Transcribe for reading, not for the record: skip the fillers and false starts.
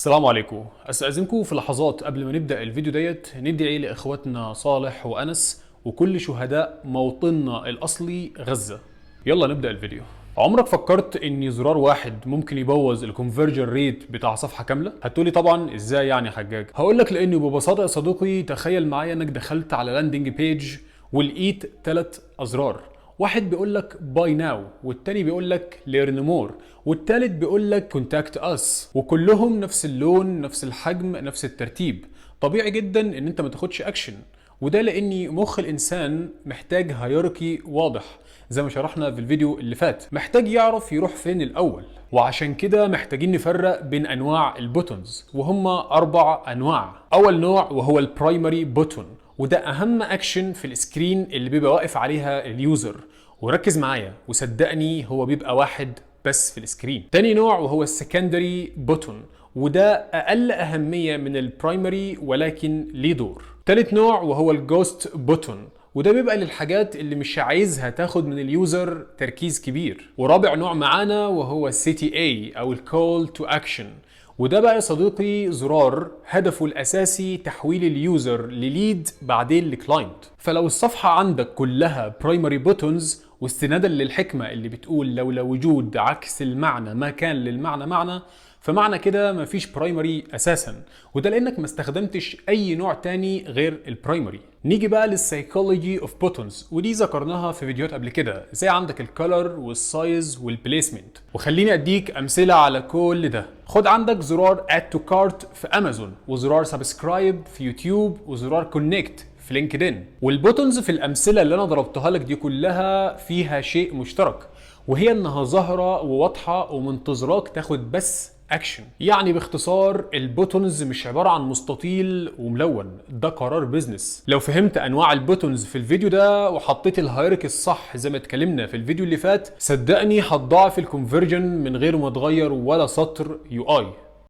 السلام عليكم. استاذنكم في لحظات قبل ما نبدا الفيديو ديت ندعي لاخواتنا صالح وانس وكل شهداء موطننا الاصلي غزه. يلا نبدا الفيديو. عمرك فكرت ان زرار واحد ممكن يبوظ الكونفرجن ريت بتاع صفحه كامله؟ هتقولي طبعا ازاي يعني يا حجاج؟ هقول لك لانه ببساطه يا صديقي تخيل معايا انك دخلت على لاندنج بيج ولقيت 3 ازرار، واحد بيقول لك باي ناو، والتاني بيقول لك ليرن مور، والتالت بيقول لك كونتاكت اس، وكلهم نفس اللون نفس الحجم نفس الترتيب. طبيعي جدا ان انت ما تاخدش اكشن، وده لان مخ الانسان محتاج هيراركي واضح زي ما شرحنا في الفيديو اللي فات، محتاج يعرف يروح فين الاول. وعشان كده محتاجين نفرق بين انواع البوتونز، وهم 4 انواع. اول نوع وهو البرايمري بوتون، وده اهم اكشن في السكرين اللي بيبقى واقف عليها اليوزر، وركز معايا وصدقني هو بيبقى واحد بس في السكرين. تاني نوع وهو السكندري بوتون، وده اقل اهمية من البرايمري ولكن ليه دور. تالت نوع وهو الجوست بوتون، وده بيبقى للحاجات اللي مش عايزها تاخد من اليوزر تركيز كبير. ورابع نوع معانا وهو CTA او الكول تو اكشن، وده بقى يا صديقي زرار هدفه الاساسي تحويل اليوزر لليد بعدين لكلاينت. فلو الصفحه عندك كلها برايمري بوتونز، واستنادا للحكمه اللي بتقول لولا وجود عكس المعنى ما كان للمعنى معنى، فمعنى كده مفيش برايمري اساسا، وده لانك ما استخدمتش اي نوع تاني غير البرايمري. نيجي بقى للسايكولوجي اوف بوتونز، ودي ذكرناها في فيديوهات قبل كده، زي عندك الكالر والسايز والبليسمنت، وخليني اديك امثله على كل ده. خد عندك زرار اد تو كارت في امازون، وزرار سبسكرايب في يوتيوب، وزرار كونكت في لينكدين. والبوتونز في الامثله اللي انا ضربتها لك دي كلها فيها شيء مشترك، وهي انها ظاهره وواضحه ومنتظراك تاخد بس اكشن. يعني باختصار البوتونز مش عباره عن مستطيل وملون، ده قرار بيزنس. لو فهمت انواع البوتونز في الفيديو ده وحطيت الهيراركي الصح زي ما اتكلمنا في الفيديو اللي فات، صدقني هتضاعف الكونفرجن من غير ما تغير ولا سطر UI.